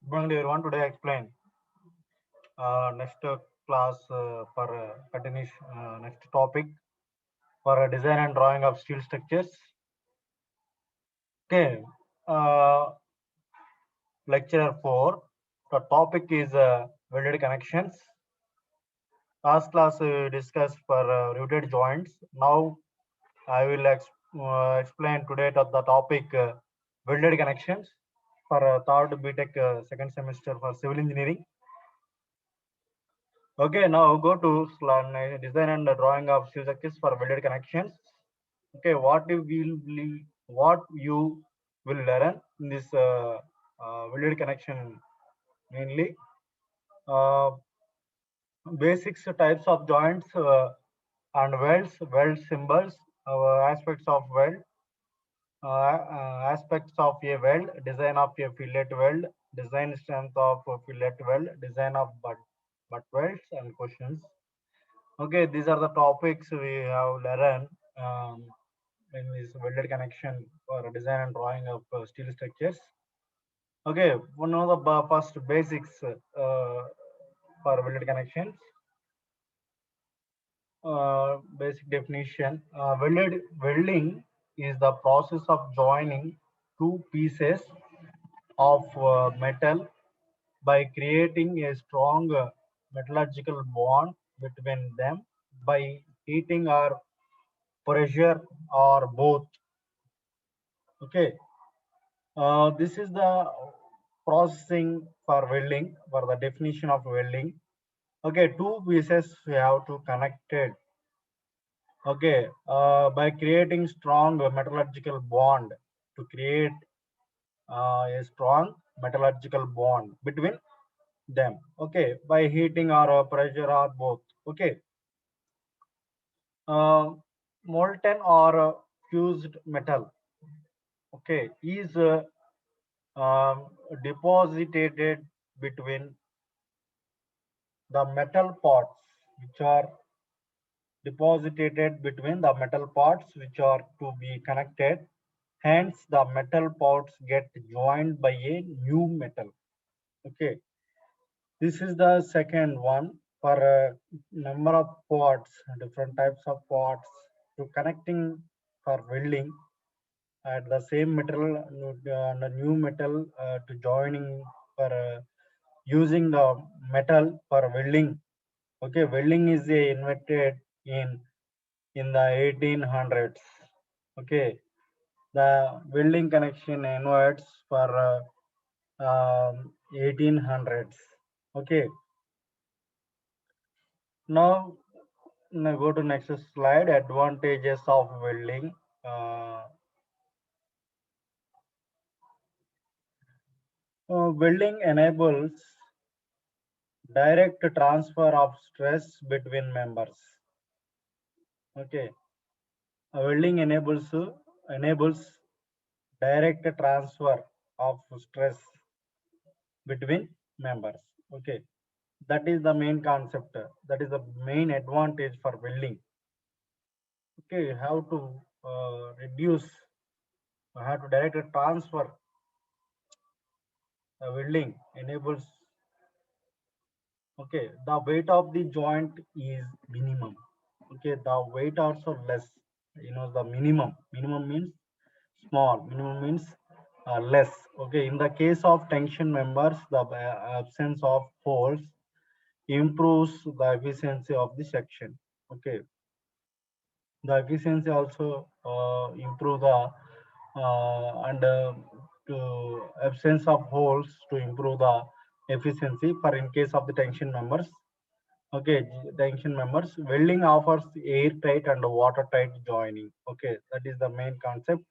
Good morning, everyone. Today I explain next class for continuation next topic for design and drawing of steel structures. Okay, uh, lecture 4. The topic is welded connections. Last class we discussed for rooted joints. Now I will explain today the topic welded connections for third BTech second semester for civil engineering. Okay, now go to design and drawing of steel structures for welded connections. Okay, what you will learn in this welded connection mainly uh, basics types of joints and weld symbols, aspects of weld, aspects of a weld, design of a fillet weld, design strength of a fillet weld, design of butt welds, and questions. Okay, these are the topics we have learned in this welded connection for design and drawing of steel structures. Okay, one of the first basics for welded connections. Basic definition: welding is the process of joining two pieces of metal by creating a strong metallurgical bond between them by heating or pressure or both. Okay, this is the processing for welding, for the definition of welding. Okay, two pieces we have to connect it. Okay, by creating strong metallurgical bond to create a strong metallurgical bond between them. Okay, by heating or pressure or both. Okay, uh, molten or fused metal. Okay, is deposited between the metal parts which are deposited between the metal parts which are to be connected. Hence, the metal parts get joined by a new metal. Okay, this is the second one for a number of parts, different types of parts to connecting for welding at the same metal, the new metal to joining for using the metal for welding. Okay, welding is invented in the 1800s. Okay, the welding connection inverts for 1800s. Okay, now go to next slide. Advantages of welding. Welding enables direct transfer of stress between members. Okay, welding enables direct transfer of stress between members. Okay, that is the main concept. That is the main advantage for welding. Okay, how to reduce, how to direct transfer. Welding enables. Okay, the weight of the joint is minimum. Okay, the weight also less. You know, the minimum. Minimum means small. Minimum means less. Okay, in the case of tension members, the absence of force improves the efficiency of the section. Okay, the efficiency also improve the and to absence of holes to improve the efficiency for in case of the tension members. Okay, tension members. Welding offers airtight and watertight joining. Okay, that is the main concept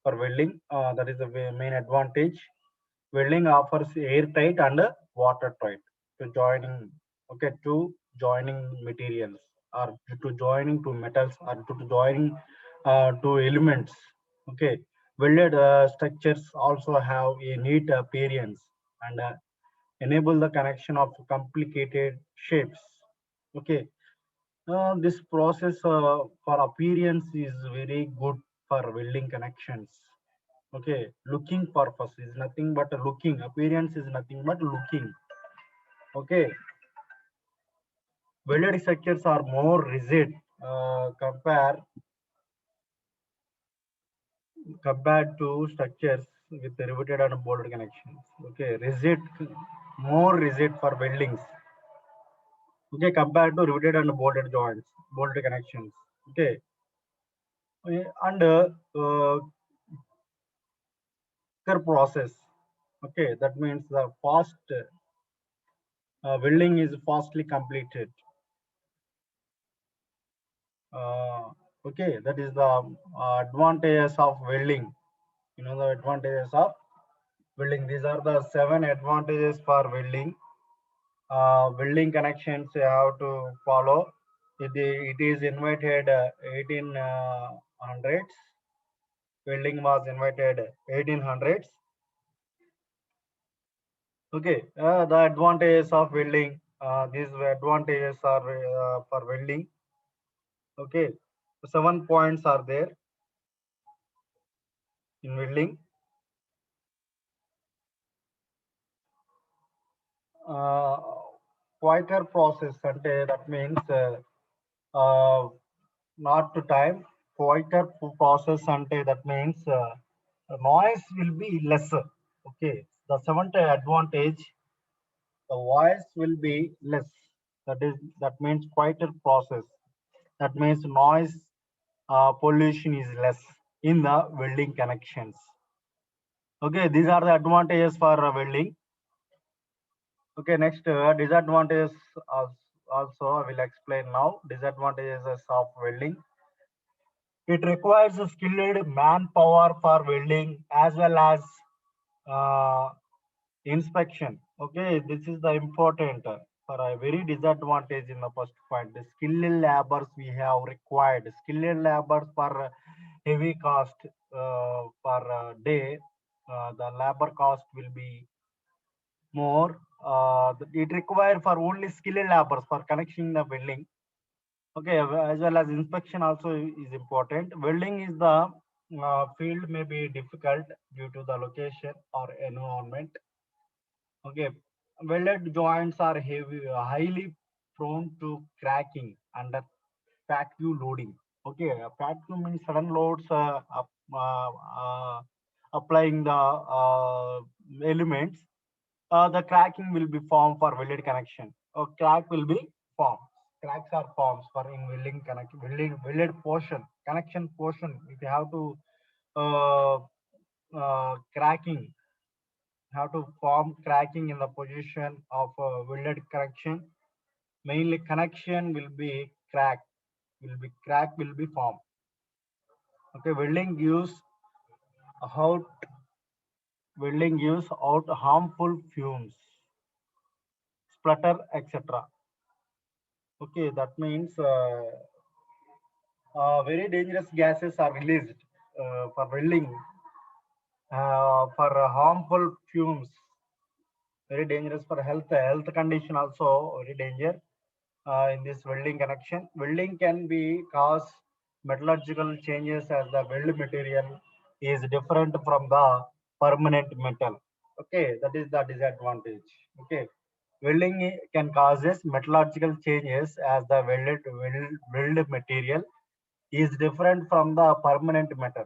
for welding. That is the main advantage. Welding offers airtight and watertight to joining. Okay, to joining materials or to joining to metals or to joining to elements. Okay, welded structures also have a neat appearance and enable the connection of complicated shapes. Okay, this process for appearance is very good for welding connections. Okay, looking purpose is nothing but looking. Appearance is nothing but looking. Okay, welded structures are more rigid compared to structures with riveted and bolted connections. Okay, rigid, more rigid for weldings. Okay, compared to riveted and bolted joints, bolted connections. Okay, and quicker process. Okay, that means the fast welding is fastly completed. Uh, okay, that is the advantages of welding. You know the advantages of welding. These are the 7 advantages for welding. Welding connections you have to follow. It is invented 1800s. Welding was invented 1800s. Okay, the advantages of welding. These advantages are for welding. Okay, 7 points are there in welding. Uh, Quieter process, and that means not to time. Quieter process, and that means noise will be lesser. Okay, the seventh advantage, the voice will be less. That means quieter process. That means noise pollution is less in the welding connections. Okay, these are the advantages for welding. Okay, next disadvantages also I will explain now. Disadvantages of welding. It requires a skilled manpower for welding as well as uh, inspection. Okay, this is the important for a very disadvantage in the first point. The skilled labors we have required. Skilled labors for heavy cost per day. The labor cost will be more. It require for only skilled labors for connection the welding. Okay, as well as inspection also is important. Welding is the field may be difficult due to the location or environment. Okay, welded joints are heavy, highly prone to cracking under vacuum loading. Okay, vacuum means sudden loads applying the elements. The cracking will be formed for welded connection. Crack will be formed. Cracks are forms for in welding connect welded portion connection portion. If you have to uh, cracking, have to form cracking in the position of welded connection. Mainly connection will be crack will be formed. Okay, out welding gives out harmful fumes, splutter, etc. Okay, that means very dangerous gases are released for welding for harmful fumes. Very dangerous for health condition also very danger in this welding connection. Welding can be cause metallurgical changes as the weld material is different from the permanent metal. Okay, that is the disadvantage. Okay, welding can causes metallurgical changes as the weld material is different from the permanent metal.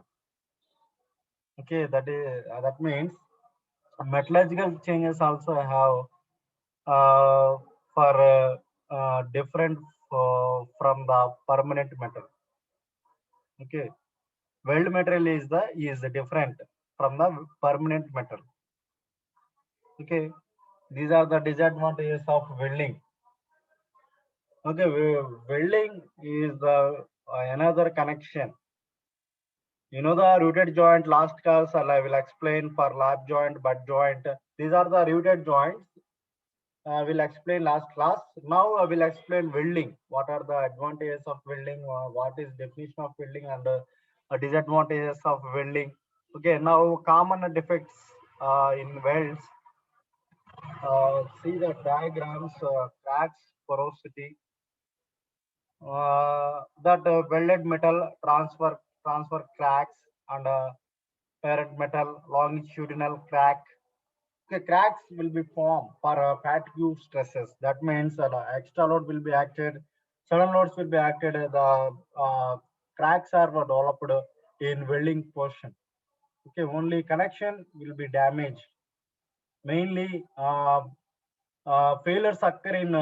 Okay, that means metallurgical changes also have for different from the permanent metal. Okay, weld material is different from the permanent metal. Okay, these are the disadvantages of welding. Okay, welding is the another connection. You know the rooted joint. Last class I will explain for lap joint, butt joint. These are the rooted joints. I will explain last class. Now I will explain welding. What are the advantages of welding? What is definition of welding and disadvantages of welding? Okay, now common defects in welds. See the diagrams, cracks, porosity. That welded metal transfer cracks and parent metal, longitudinal crack. Okay, cracks will be formed for fatigue stresses. That means the extra load will be acted, sudden loads will be acted. The cracks are developed in welding portion. Okay, only connection will be damaged. Mainly, failures occur in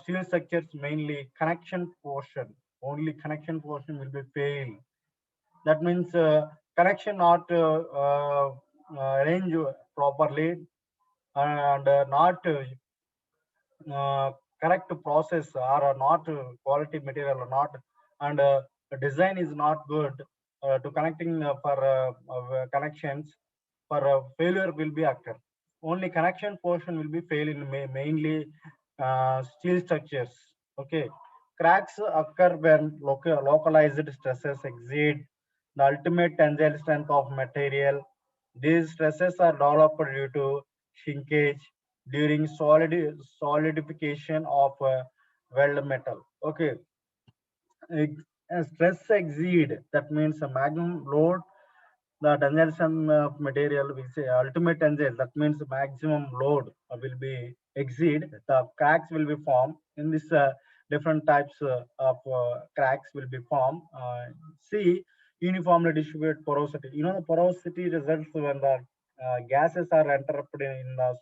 steel structures. Mainly connection portion. Only connection portion will be failed. That means connection not arranged properly and not correct process or not quality material or not and design is not good to connecting for connections for failure will be occur. Only connection portion will be fail in mainly steel structures. Okay, cracks occur when localized stresses exceed the ultimate tensile strength of material. These stresses are developed due to shrinkage during solidification of weld metal. Okay, stress exceed, that means a maximum load the tensile of material we say ultimate tensile, that means maximum load will be exceed, the cracks will be formed in this different types of cracks will be formed. See, uniformly distributed porosity, the porosity results when the gases are interrupted in the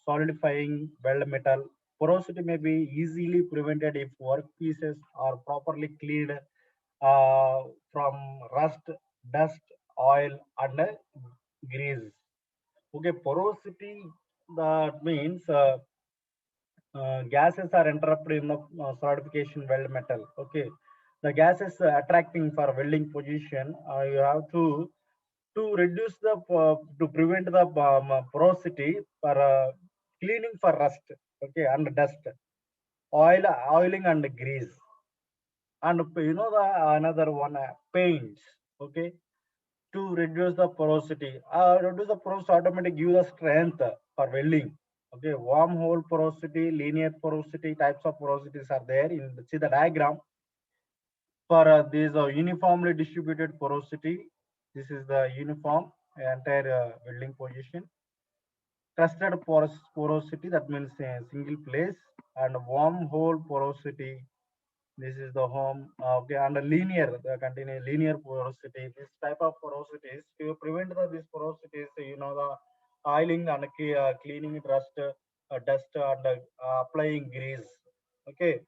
solidifying weld metal. Porosity may be easily prevented if workpieces are properly cleaned from rust, dust, oil, and grease. Okay, porosity, that means gases are interrupted in the solidification weld metal. Okay, the gases attracting for welding position, you have to reduce the to prevent the porosity for cleaning for rust. Okay, and dust, oiling and grease, and the another one paints. Okay, to reduce the porosity. Reduce the porosity automatically give the strength for welding. Okay, wormhole porosity, linear porosity, types of porosities are there in see the diagram. For these uniformly distributed porosity, this is the uniform entire welding position. Clustered porosity, that means a single place, and wormhole porosity, this is the home. Okay, and a linear, the continuous linear porosity. This type of porosities to prevent these porosities, the oiling and cleaning rust, dust, and applying grease. Okay,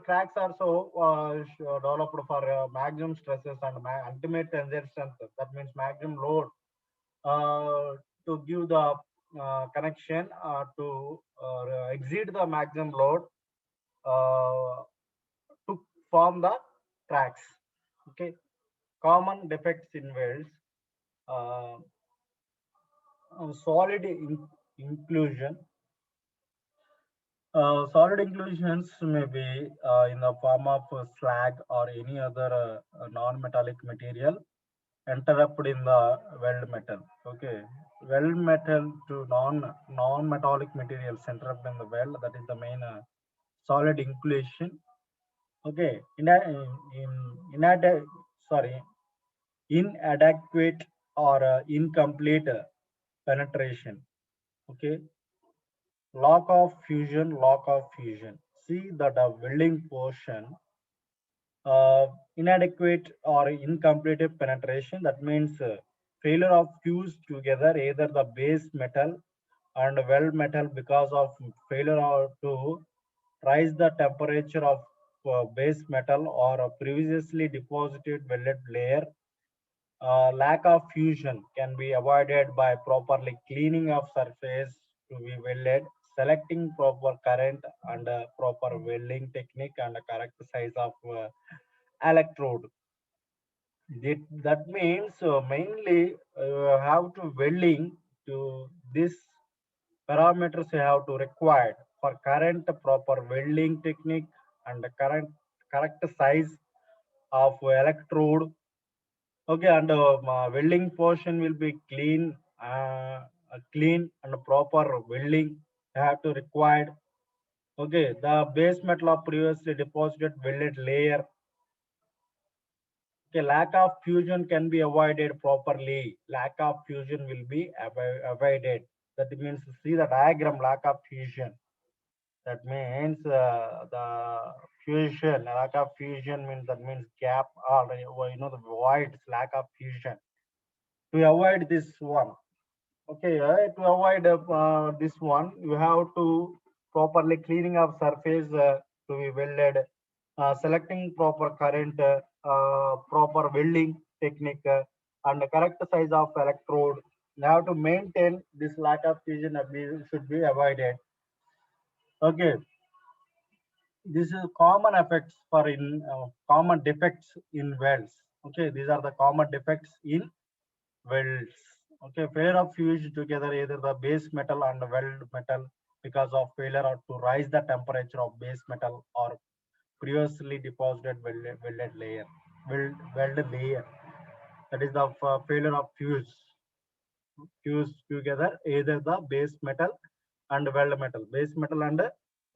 cracks also developed for maximum stresses and ultimate tensile strength. That means maximum load to give the connection to exceed the maximum load uh, to form the tracks. Okay, common defects in welds, uh, solid inclusion. Solid inclusions may be in the form of slag or any other non-metallic material interrupted in the weld metal. Okay, weld metal to non-metallic materials interrupted in the weld. That is the main solid inclusion. Okay, sorry, inadequate or incomplete penetration. Okay, lock of fusion. See that the welding portion, inadequate or incomplete penetration. That means failure of fuse together either the base metal and weld metal because of failure to rise the temperature of base metal or a previously deposited welded layer. Lack of fusion can be avoided by properly cleaning of surface to be welded, selecting proper current and proper welding technique and correct size of electrode. That means mainly have to welding to this parameters you have to required for current proper welding technique and the correct size of electrode. Okay, and welding portion will be clean and proper welding you have to required. Okay, the base metal of previously deposited welded layer. Okay, lack of fusion can be avoided properly. Lack of fusion will be avoided. That means, see the diagram, lack of fusion. That means the fusion, lack of fusion means, that means gap, or the voids, lack of fusion. To avoid this one, okay, to avoid this one, you have to properly cleaning of surface to be welded, selecting proper current, proper welding technique, and the correct size of electrode. You have to maintain this lack of fusion that should be avoided. Okay, this is common effects for in common defects in welds. Okay, these are the common defects in welds. Okay, failure of fuse together either the base metal and weld metal because of failure or to rise the temperature of base metal or previously deposited welded layer, welded layer. That is the failure of fuse together either the base metal and weld metal, base metal and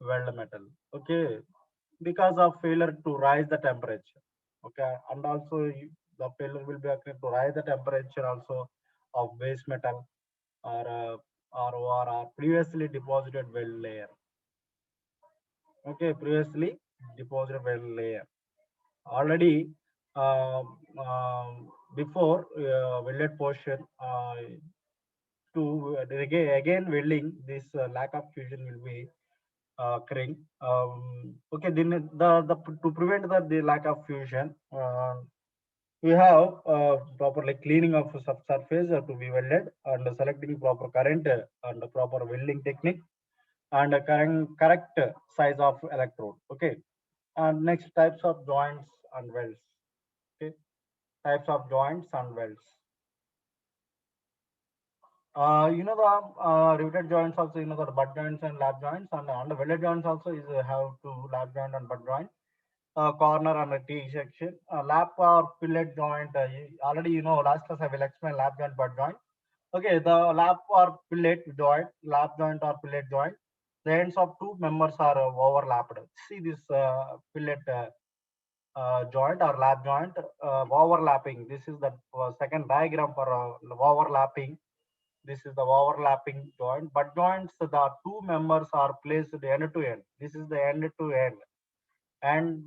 weld metal. Okay, because of failure to rise the temperature. Okay, and also the failure will be occurring to rise the temperature also of base metal or or previously deposited weld layer. Okay, previously deposited weld layer already um, um, before welded portion to again welding, this lack of fusion will be occurring. Okay, then the to prevent the lack of fusion, we have properly cleaning of subsurface to be welded and selecting proper current and proper welding technique and correct size of electrode. Okay, and next types of joints and welds. Okay, types of joints and welds. The riveted joints also, the butt joints and lap joints, and the welded joints also is have two lap joint and butt joint, corner and a T section. Lap or fillet joint, already last class I will explain lap joint, butt joint. Okay, the lap or fillet joint, lap joint or fillet joint, the ends of two members are overlapped. See this fillet joint or lap joint overlapping. This is the second diagram for overlapping. This is the overlapping joint. Butt joints, the two members are placed end to end. This is the end to end, and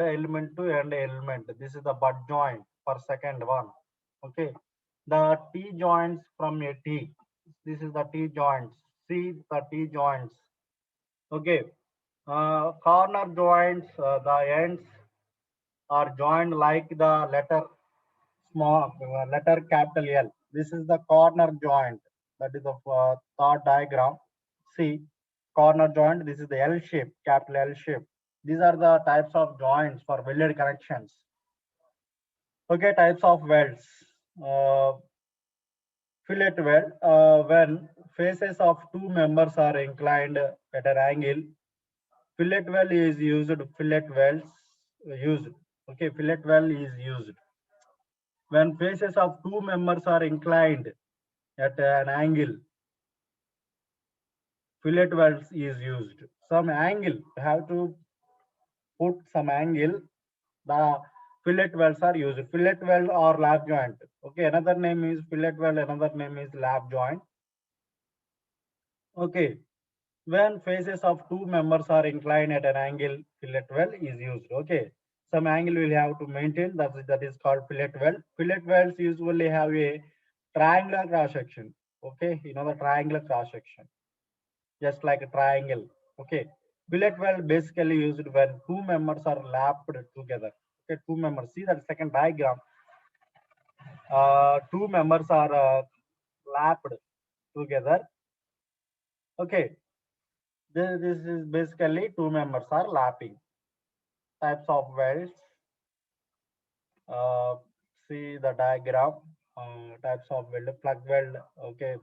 element to end element. This is the butt joint for second one. Okay, the T joints from a T. This is the T joints. See the T joints. Okay, corner joints. The ends are joined like the small letter capital L. This is the corner joint. That is the third diagram. See, corner joint. This is the L shape, capital L shape. These are the types of joints for welded connections. Okay, types of welds. Uh, Fillet weld. When faces of two members are inclined at an angle, fillet weld is used. Fillet welds used. Okay, fillet weld is used when faces of two members are inclined at an angle. Fillet welds is used. Some angle, you have to put some angle. The fillet welds are used. Fillet weld or lap joint. Okay, another name is fillet weld, another name is lap joint. Okay, when faces of two members are inclined at an angle, fillet weld is used. Okay, some angle will have to maintain. That is called fillet weld. Fillet welds usually have a triangular cross section. Okay, the triangular cross section, just like a triangle. Okay, fillet weld basically used when two members are lapped together. Okay, two members. See that second diagram. Two members are lapped together. Okay, this is basically two members are lapping. Types of welds. Uh, See the diagram. Types of weld: plug weld. Okay,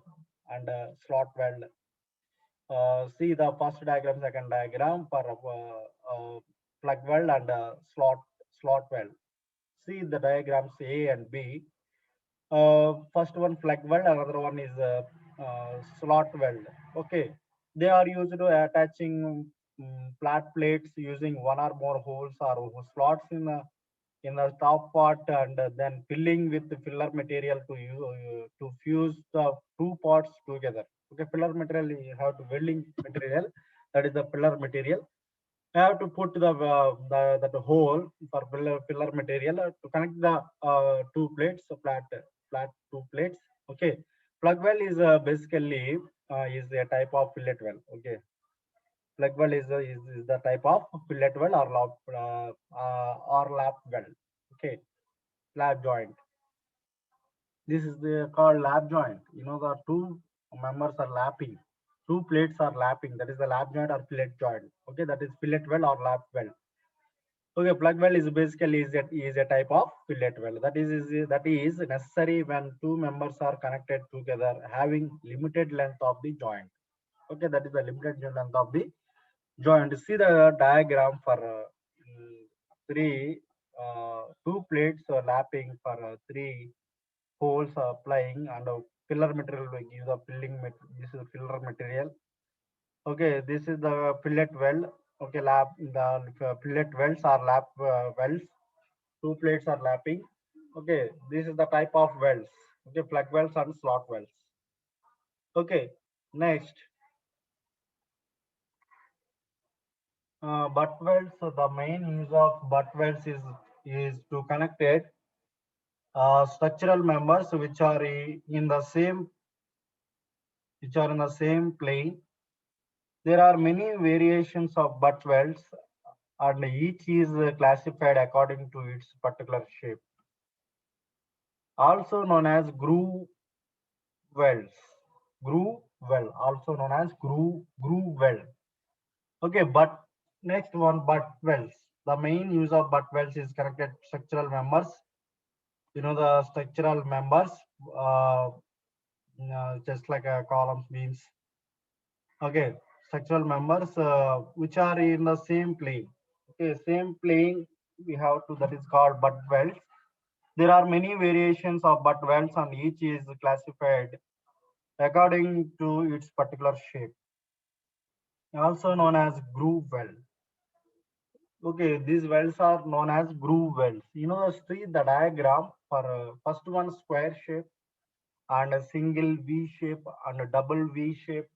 and slot weld. See the first diagram, second diagram for plug weld and slot weld. See the diagrams A and B. First one plug weld, another one is slot weld. Okay, they are used to attaching flat plates using one or more holes or slots in in the top part, and then filling with the filler material to fuse the two parts together. Okay, filler material you have to welding material, that is the filler material. I have to put that hole for filler material to connect the two plates, so flat two plates. Okay, plug well is basically is a type of fillet well. Okay, plug well is the type of fillet well or lap well. Okay, lap joint. This is the called lap joint. You know, the two members are lapping, two plates are lapping. That is the lap joint or fillet joint. Okay, that is fillet well or lap well. Okay, plug well is basically is a type of fillet well. That is necessary when two members are connected together having limited length of the joint. Okay, that is the limited length of the joint. See the diagram for three two plates lapping for three holes applying, and filler material will give the this is filler material. Okay, this is the fillet well. Okay, the fillet wells are lap wells. Two plates are lapping. Okay, this is the type of wells. Okay, plug wells and slot wells. Okay, next, butt welds. So the main use of butt welds is to connect it structural members which are in the same plane. There are many variations of butt welds, and each is classified according to its particular shape, also known as groove welds. Groove well, also known as groove well. Okay, but next one, butt welds. The main use of butt welds is connected structural members. You know the structural members, uh, just like columns, beams. Okay, structural members which are in the same plane. Okay, same plane we have to, that is called butt welds. There are many variations of butt welds, and each is classified according to its particular shape, also known as groove weld. Okay, these welds are known as groove welds. You know, see the diagram for first one square shape and a single V shape and a double V shape,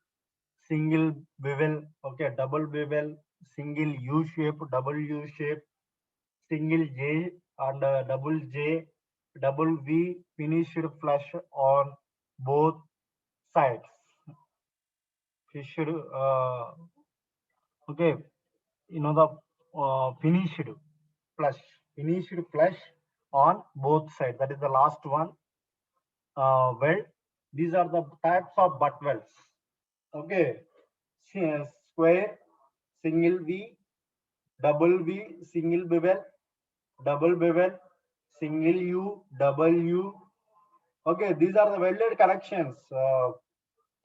single bevel. Okay, double bevel, single U shape, double U shape, single J and double J, double V finished flush on both sides. Finished, okay, you know the flush, finished flush on both sides. That is the last one. Weld. These are the types of butt welds. Okay, square, single V, double V, single bevel, double bevel, single U, double U. Okay, these are the welded connections.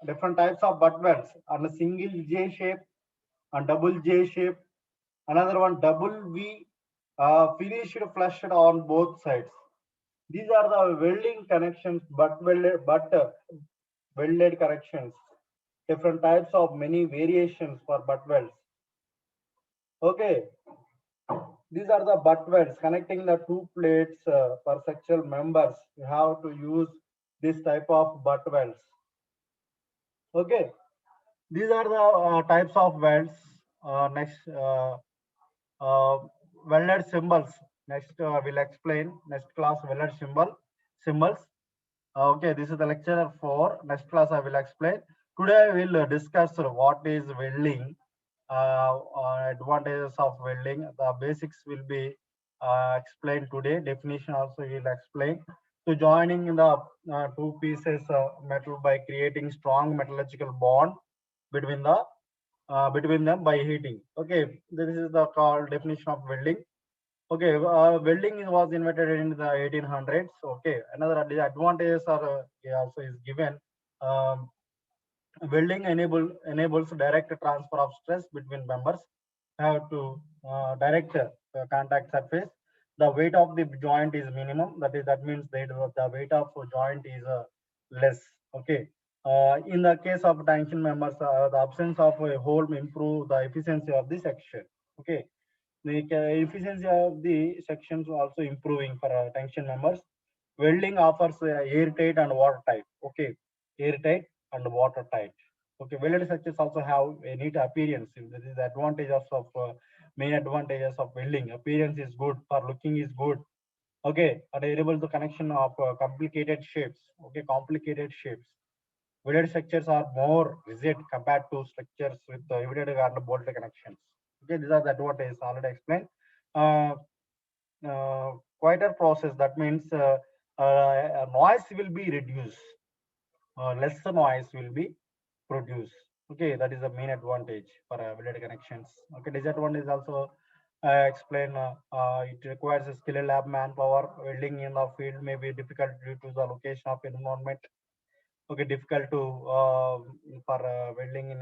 Different types of butt welds, and a single J shape and double J shape. Another one double V, finished flushed on both sides. These are the welding connections, welded connections. Different types of many variations for butt welds. Okay, these are the butt welds connecting the two plates for sexual members. You have to use this type of butt welds. Okay, these are the types of welds. Next, welded symbols. Next, we'll explain. Next class, welded symbols. Okay, this is the lecture for next class. I will explain. Today we will discuss what is welding, advantages of welding. The basics will be explained today. Definition also we will explain. So joining the two pieces metal by creating strong metallurgical bond between between them by heating. Okay, this is the called definition of welding. Okay, welding was invented in the 1800s. Okay, another advantages are also is given. Um, Welding enables direct transfer of stress between members. Have to direct contact surface. The weight of the joint is minimum. That means the weight of joint is less. Okay. In the case of tension members, the absence of a hole improve the efficiency of the section. Okay. The efficiency of the sections also improving for tension members. Welding offers airtight and watertight. Okay, airtight and watertight. Okay, welded sections also have a neat appearance. This is the advantages of main advantages of welding. Appearance is good, for looking is good. Okay, and enable the connection of complicated shapes. Okay, complicated shapes. Welded structures are more rigid compared to structures with riveted and bolted connections. Okay, these are the advantages already explained. Uh, Quieter process, that means noise will be reduced, lesser noise will be produced. Okay, that is the main advantage for welded connections. Okay, disadvantage also explain. It requires a skilled lab manpower. Welding in the field may be difficult due to the location of environment. Okay, difficult to for welding in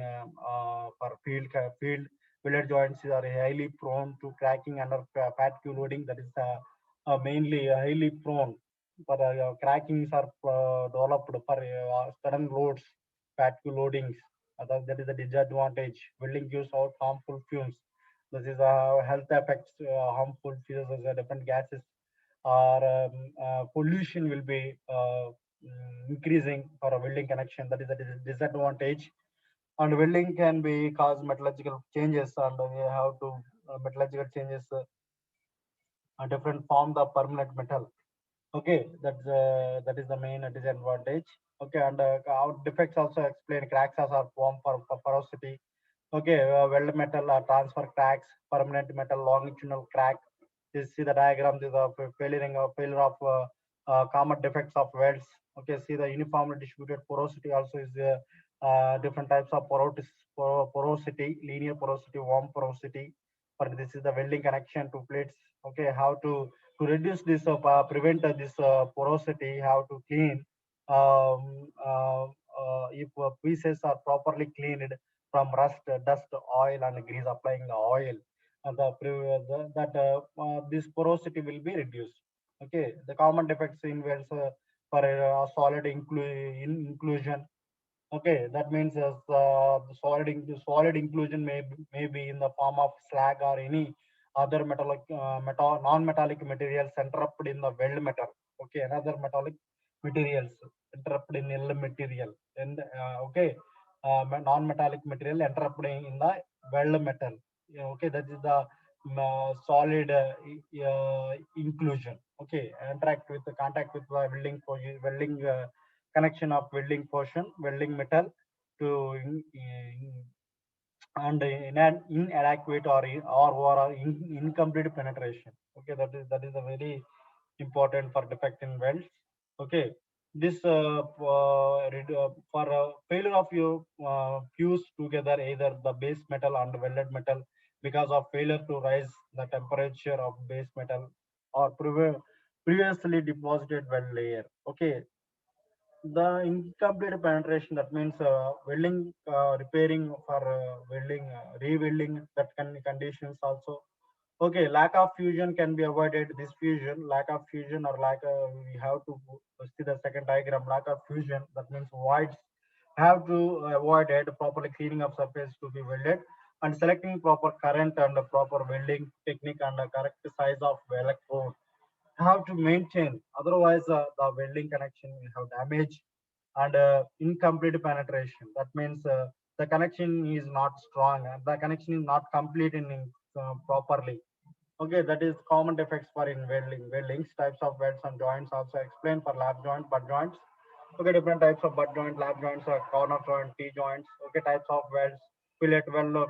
for field welded joints are highly prone to cracking under fatigue loading. That is mainly highly prone for crackings are developed for sudden loads, fatigue loadings. That is the disadvantage. Welding gives out harmful fumes. This is health effects, harmful fumes, different gases or pollution will be increasing for a welding connection. That is a disadvantage. And welding can be cause metallurgical changes, and we have to metallurgical changes different form the permanent metal. Okay, that is the main disadvantage. Okay, and our defects also explain cracks as are form for porosity. Okay, weld metal transfer cracks, permanent metal longitudinal crack. You see the diagram. This is a failure of common defects of welds. Okay, see the uniformly distributed porosity also is different types of porosity, linear porosity, warm porosity. But this is the welding connection to plates. Okay, how to reduce this prevent this porosity, how to clean if pieces are properly cleaned from rust, dust, oil, and grease. Applying the oil, this porosity will be reduced. Okay, the common defects in wells for solid inclusion. Okay, that means solid inclusion may be in the form of slag or any other non-metallic materials interrupted in the weld metal. Okay, another metallic materials interrupted in L material, and okay, non-metallic material interrupted in the weld metal. Yeah, okay, that is the solid inclusion. Okay, interact with the contact with the welding connection of welding portion, welding metal to and inadequate or incomplete penetration. Okay, that is a very important for defect in welds. Okay, this for failure of you fuse together either the base metal and welded metal because of failure to rise the temperature of base metal or previously deposited weld layer. Okay, the incomplete penetration, that means welding repairing for welding rewelding, that conditions also. Okay, lack of fusion can be avoided. This fusion, lack of fusion or lack of, we have to see the second diagram. Lack of fusion, that means voids have to avoided. Properly cleaning of surface to be welded and selecting proper current and proper welding technique and the correct size of electrode have to maintain. Otherwise, the welding connection will have damage and incomplete penetration. That means the connection is not strong and the connection is not complete in properly. Okay, that is common defects for in welding. Weldings, types of welds and joints also explained for lap joint, butt joints. Okay, different types of butt joint, lap joints, corner joint, T joints. Okay, types of welds. Fillet weld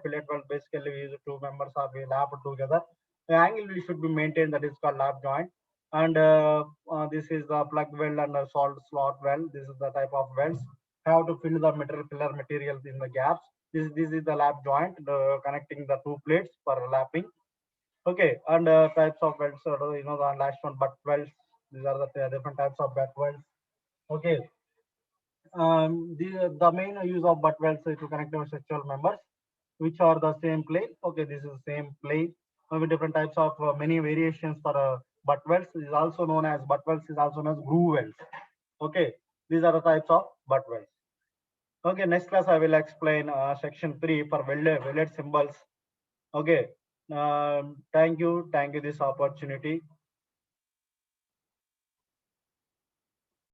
basically is two members are lapped together. The angle should be maintained. That is called lap joint. And this is the plug weld and salt slot weld. This is the type of welds. How to fill the filler materials in the gaps. This is the lap joint, connecting the two plates for lapping. Okay, and types of welds, the last one, butt welds. These are the different types of butt welds. Okay, the main use of butt welds is to connect our sexual members, which are the same plane. Okay, this is the same plane with different types of many variations for butt welds. Is also known as butt welds. Is also known as groove welds. Okay, these are the types of butt welds. Okay, next class I will explain section 3 for welded symbols. Okay, Thank you this opportunity.